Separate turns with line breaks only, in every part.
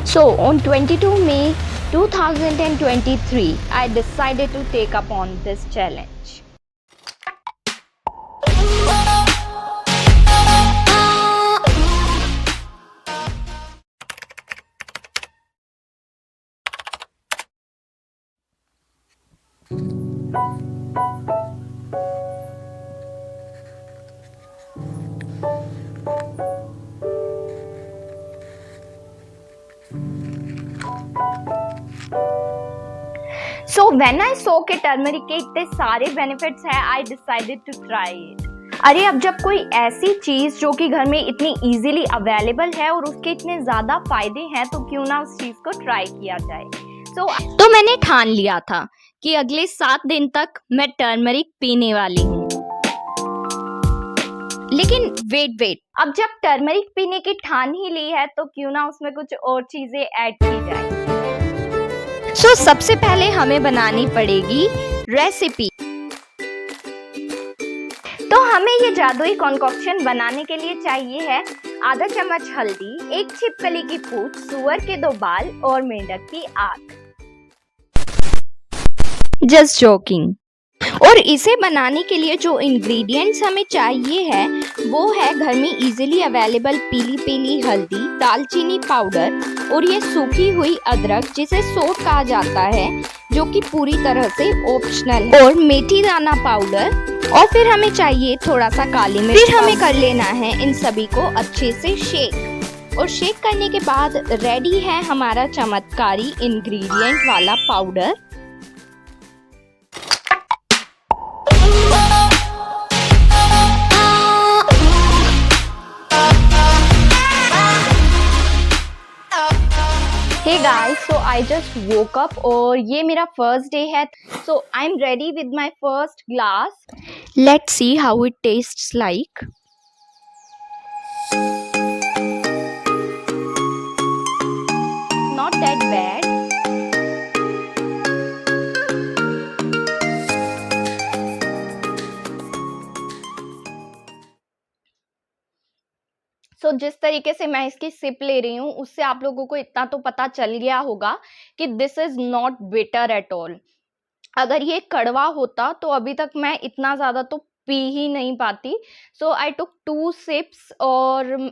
So on 22 May 2023, I decided to take up on this challenge. So when I saw कि turmeric के इतने सारे benefits हैं, I decided to try it. अरे अब जब कोई ऐसी चीज जो कि घर में इतनी इजीली अवेलेबल है और उसके इतने ज्यादा फायदे हैं, तो क्यों ना उस चीज को ट्राई किया जाए। तो मैंने ठान लिया था कि अगले 7 दिन तक मैं टर्मरिक पीने वाली हूँ। लेकिन वेट, अब जब टर्मरिक पीने की ठान ही ली है, तो क्यों ना उसमें कुछ और चीजें ऐड की जाए। सो सबसे पहले हमें बनानी पड़ेगी रेसिपी। तो हमें ये जादुई कॉन्कॉक्शन बनाने के लिए चाहिए है आधा चम्मच हल्दी, 1 छिपकली की पूंछ, सुअर के 2 बाल और मेंढक की आंख। Just joking. और इसे बनाने के लिए जो इंग्रेडिएंट्स हमें चाहिए है वो है घर में इजीली अवेलेबल पीली हल्दी, दालचीनी पाउडर और ये सूखी हुई अदरक जिसे सोट कहा जाता है, जो कि पूरी तरह से ऑप्शनल है, और मेथी दाना पाउडर, और फिर हमें चाहिए थोड़ा सा काली मिर्च। फिर हमें कर लेना है इन सभी को अच्छे से शेक, और शेक करने के बाद रेडी है हमारा चमत्कारी इंग्रेडिएंट वाला powder. Hey guys, so I just woke up और ये मेरा first day है, so I'm ready with my first glass. Let's see how it tastes like. Not that bad. तो जिस तरीके से मैं इसकी सिप ले रही हूँ, उससे आप लोगों को इतना तो पता चल गया होगा कि this is not bitter at all. अगर ये कड़वा होता तो अभी तक मैं इतना ज्यादा तो पी ही नहीं पाती। सो आई टुक 2 सिप्स और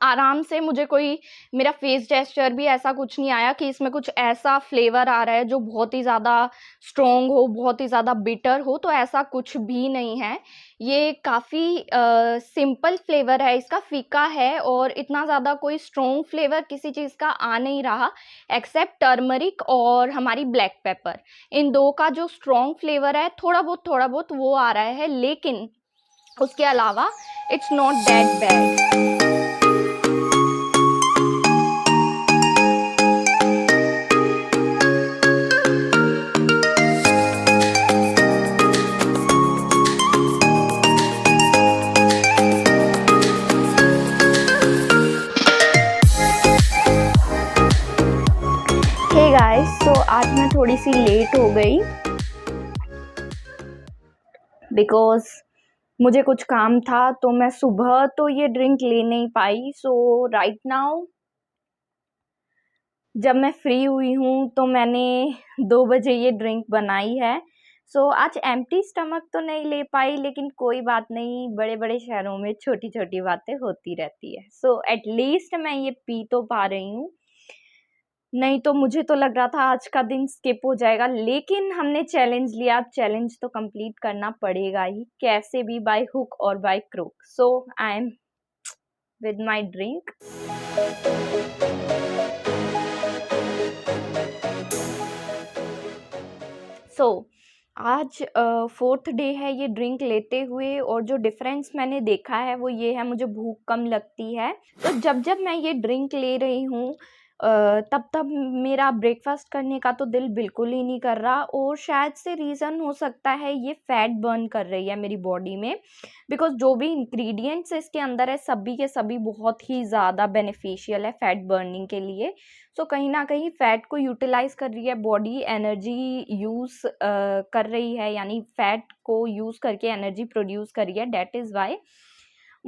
आराम से, मुझे कोई मेरा फेस जेस्चर भी ऐसा कुछ नहीं आया कि इसमें कुछ ऐसा फ्लेवर आ रहा है जो बहुत ही ज़्यादा स्ट्रॉन्ग हो, बहुत ही ज़्यादा बिटर हो, तो ऐसा कुछ भी नहीं है। ये काफ़ी सिंपल फ्लेवर है इसका, फीका है, और इतना ज़्यादा कोई स्ट्रॉन्ग फ्लेवर किसी चीज़ का आ नहीं रहा एक्सेप्ट टर्मरिक और हमारी ब्लैक पेपर। इन 2 का जो स्ट्रॉन्ग फ्लेवर है थोड़ा बहुत वो आ रहा है, लेकिन उसके अलावा it's not that bad. Hey guys, तो आज मैं थोड़ी सी लेट हो गई बिकॉज मुझे कुछ काम था, तो मैं सुबह तो ये ड्रिंक ले नहीं पाई। सो राइट नाउ जब मैं फ्री हुई हूँ तो मैंने 2 बजे ये ड्रिंक बनाई है। सो आज एम्प्टी स्टमक तो नहीं ले पाई, लेकिन कोई बात नहीं, बड़े बड़े शहरों में छोटी छोटी बातें होती रहती है। सो एटलीस्ट मैं ये पी तो पा रही हूँ, नहीं तो मुझे तो लग रहा था आज का दिन स्किप हो जाएगा, लेकिन हमने चैलेंज लिया, चैलेंज तो कंप्लीट करना पड़ेगा ही, कैसे भी, बाय हुक और by crook. So I am with my drink. So आज 4th डे है ये ड्रिंक लेते हुए, और जो डिफरेंस मैंने देखा है वो ये है, मुझे भूख कम लगती है। तो जब मैं ये ड्रिंक ले रही हूँ तब मेरा ब्रेकफास्ट करने का तो दिल बिल्कुल ही नहीं कर रहा, और शायद से रीज़न हो सकता है ये फैट बर्न कर रही है मेरी बॉडी में, बिकॉज जो भी इंग्रेडिएंट्स इसके अंदर है सभी के सभी बहुत ही ज़्यादा बेनिफिशियल है फैट बर्निंग के लिए। सो कहीं ना कहीं फैट को यूटिलाइज कर रही है बॉडी, एनर्जी यूज़ कर रही है, यानी फैट को यूज़ करके एनर्जी प्रोड्यूस कर रही है। डेट इज़ वाई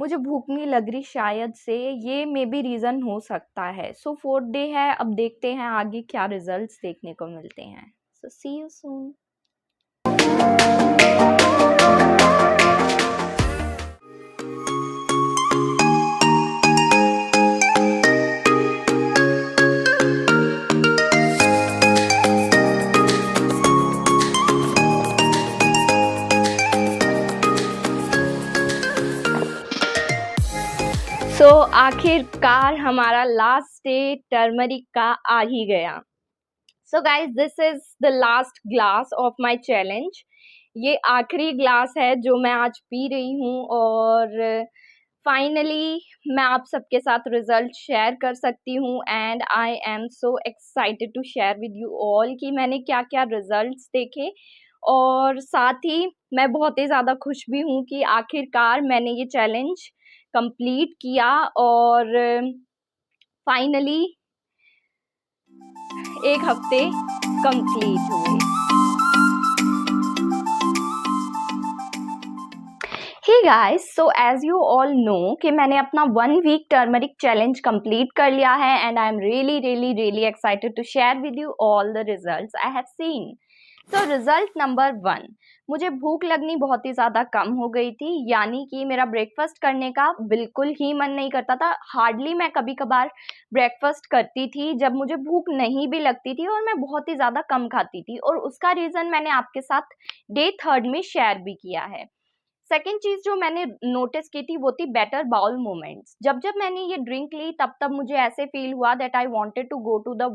मुझे भूख नहीं लग रही शायद से, ये मे बी रीज़न हो सकता है। सो 4th डे है, अब देखते हैं आगे क्या रिज़ल्ट्स देखने को मिलते हैं। सो सी यू सून। सो आखिरकार हमारा लास्ट डे टर्मरिक का आ ही गया। So guys, this is the last glass of my challenge. ये आखिरी ग्लास है जो मैं आज पी रही हूँ, और फाइनली मैं आप सबके साथ रिजल्ट शेयर कर सकती हूँ। And I am so excited to share with you all कि मैंने क्या क्या रिजल्ट्स देखे, और साथ ही मैं बहुत ही ज़्यादा खुश भी हूँ कि आखिरकार मैंने ये चैलेंज कंप्लीट किया, और फाइनली 1 हफ्ते कंप्लीट हुए। Hey guys, so as you all know कि मैंने अपना 1 वीक टर्मरिक चैलेंज कंप्लीट कर लिया है, and I am really excited to share with you all the results I have seen. So result number 1, मुझे भूख लगनी बहुत ही ज़्यादा कम हो गई थी, यानी कि मेरा ब्रेकफास्ट करने का बिल्कुल ही मन नहीं करता था। हार्डली मैं कभी कभार ब्रेकफास्ट करती थी जब मुझे भूख नहीं भी लगती थी, और मैं बहुत ही ज़्यादा कम खाती थी, और उसका रीज़न मैंने आपके साथ डे 3 में शेयर भी किया है। सेकेंड चीज़ जो मैंने नोटिस की थी वो थी बेटर बाउल मोमेंट्स। जब जब मैंने ये ड्रिंक ली तब तब मुझे ऐसे फील हुआ that I wanted to go to the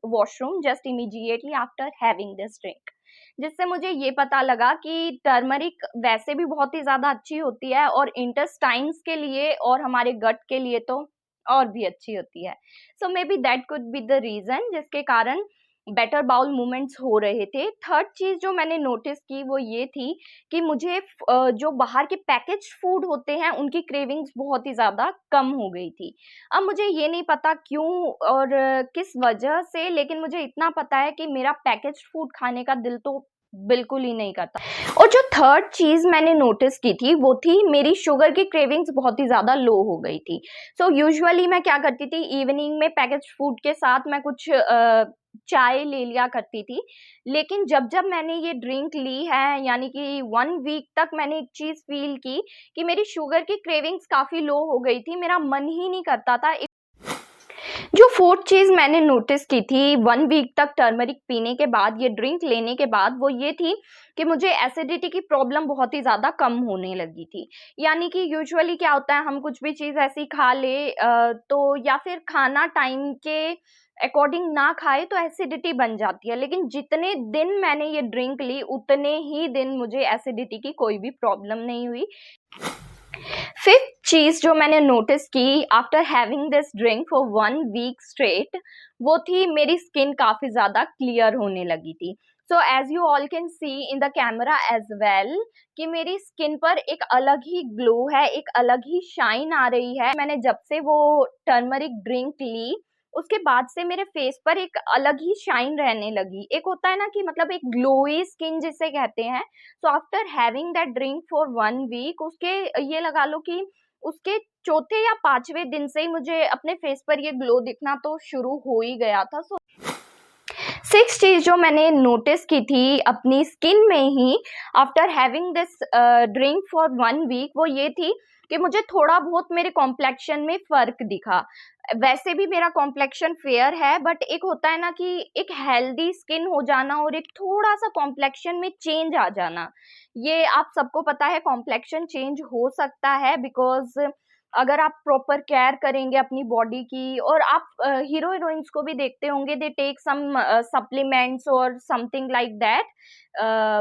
washroom just immediately after having this drink, जिससे मुझे ये पता लगा कि टर्मरिक वैसे भी बहुत ही ज़्यादा अच्छी होती है, और इंटेस्टाइन्स के लिए और हमारे गट के लिए तो और भी अच्छी होती है। So maybe that could be the reason जिसके कारण बेटर बाउल मूवमेंट्स हो रहे थे। थर्ड चीज़ जो मैंने नोटिस की वो ये थी कि मुझे जो बाहर के पैकेज्ड फूड होते हैं उनकी क्रेविंग्स बहुत ही ज़्यादा कम हो गई थी। अब मुझे ये नहीं पता क्यों और किस वजह से, लेकिन मुझे इतना पता है कि मेरा पैकेज्ड फूड खाने का दिल तो बिल्कुल ही नहीं करता। और जो थर्ड चीज़ मैंने नोटिस की थी वो थी मेरी शुगर की क्रेविंग्स बहुत ही ज़्यादा लो हो गई थी। सो यूजुअली मैं क्या करती थी, इवनिंग में पैकेज्ड फूड के साथ मैं कुछ चाय ले लिया करती थी। लेकिन जब-जब मैंने ये ड्रिंक ली है, यानी कि 1 वीक तक मैंने एक चीज़ फ़ील की कि मेरी शुगर की क्रेविंग्स काफ़ी लो हो गई थी, मेरा मन ही नहीं करता था। जो फोर्थ चीज़ मैंने नोटिस की थी 1 वीक तक टर्मरिक पीने के बाद, ये ड्रिंक लेने के बाद, वो ये थी कि मुझे एसिडिटी की प्रॉब्लम बहुत ही ज़्यादा कम होने लगी थी। यानी कि यूजुअली क्या होता है, हम कुछ भी चीज़ ऐसी खा ले तो या फिर खाना टाइम के अकॉर्डिंग ना खाए तो एसिडिटी बन जाती है। लेकिन जितने दिन मैंने ये ड्रिंक ली उतने ही दिन मुझे एसिडिटी की कोई भी प्रॉब्लम नहीं हुई। फिफ्थ चीज़ जो मैंने नोटिस की after having this drink for 1 week straight, वो थी मेरी स्किन काफ़ी ज़्यादा क्लियर होने लगी थी। So as you all can see in the camera as well कि मेरी स्किन पर एक अलग ही ग्लो है, एक अलग ही शाइन आ रही है। मैंने जब से वो टर्मरिक ड्रिंक ली उसके बाद से मेरे फेस पर एक अलग ही शाइन रहने लगी। एक होता है ना कि मतलब एक ग्लोई स्किन जिसे कहते हैं। So after having that drink for 1 week, उसके ये लगा लो कि उसके चौथे या 5वें दिन से ही मुझे अपने फेस पर ये ग्लो दिखना तो शुरू हो ही गया था। सो 6 चीज़ जो मैंने नोटिस की थी अपनी स्किन में ही after having this drink for 1 week, वो ये थी कि मुझे थोड़ा बहुत मेरे कॉम्प्लेक्शन में फ़र्क दिखा। वैसे भी मेरा कॉम्प्लेक्शन फेयर है, बट एक होता है ना कि एक हेल्दी स्किन हो जाना और एक थोड़ा-सा कॉम्प्लेक्शन में चेंज आ जाना। ये आप सबको पता है, कॉम्प्लेक्शन चेंज हो सकता है बिकॉज़ अगर आप प्रॉपर केयर करेंगे अपनी बॉडी की, और आप हीरो हीरोइंस को भी देखते होंगे, दे टेक सम सप्लीमेंट्स और something like that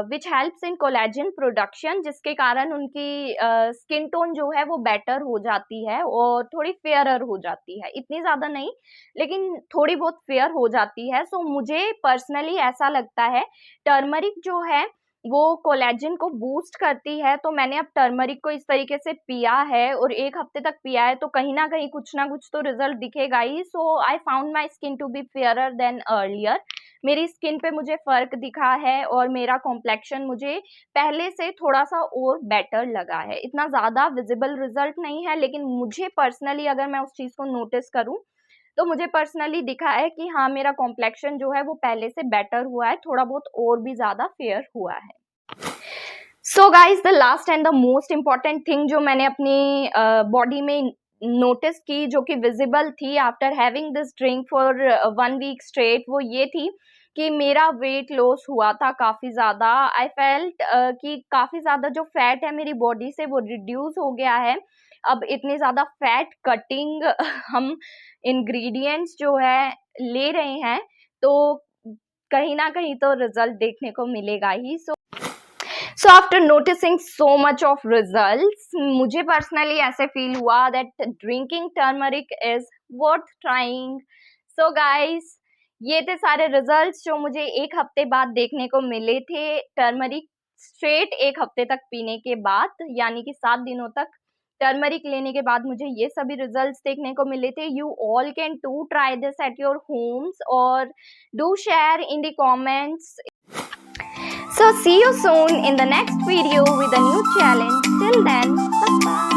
which helps in collagen production, जिसके कारण उनकी स्किन टोन जो है वो बेटर हो जाती है और थोड़ी फेयरर हो जाती है। इतनी ज़्यादा नहीं, लेकिन थोड़ी बहुत फेयर हो जाती है। सो मुझे पर्सनली ऐसा लगता है टर्मरिक जो है वो कोलेजन को बूस्ट करती है। तो मैंने अब टर्मरिक को इस तरीके से पिया है और 1 हफ्ते तक पिया है, तो कहीं न कहीं कुछ ना कुछ तो रिज़ल्ट दिखेगा ही। So I found my skin to be fairer than earlier, मेरी स्किन पे मुझे फ़र्क दिखा है और मेरा कॉम्प्लेक्शन मुझे पहले से थोड़ा-सा और बेटर लगा है। इतना ज़्यादा विज़िबल रिज़ल्ट नहीं है, लेकिन मुझे पर्सनली अगर मैं उस चीज़ को नोटिस करूँ, तो मुझे पर्सनली दिखा है कि हाँ, मेरा कॉम्प्लेक्शन जो है वो पहले से बेटर हुआ है, थोड़ा बहुत और भी ज़्यादा फेयर हुआ है। So guys the last and the most important thing जो मैंने अपनी बॉडी में नोटिस की, जो कि विजिबल थी after having this drink for 1 week straight, वो ये थी कि मेरा वेट लॉस हुआ था काफ़ी ज़्यादा। आई फेल्ट कि काफ़ी ज़्यादा जो फैट है मेरी बॉडी से वो रिड्यूस हो गया है। अब इतनी ज़्यादा फैट कटिंग हम इंग्रेडिएंट्स जो है ले रहे हैं, तो कहीं न कहीं तो रिज़ल्ट देखने को मिलेगा ही। So after noticing so much of results, मुझे पर्सनली ऐसे फील हुआ that drinking turmeric is worth trying. So guys, ये थे सारे रिजल्ट्स जो मुझे 1 हफ्ते बाद देखने को मिले थे टर्मरिक स्ट्रेट 1 हफ्ते तक पीने के बाद, यानी कि 7 दिनों तक टर्मरिक लेने के बाद मुझे ये सभी रिजल्ट्स देखने को मिले थे। You all can to try this at your homes और do share in the comments. So see you soon in the next video with a new challenge. Till then, bye bye.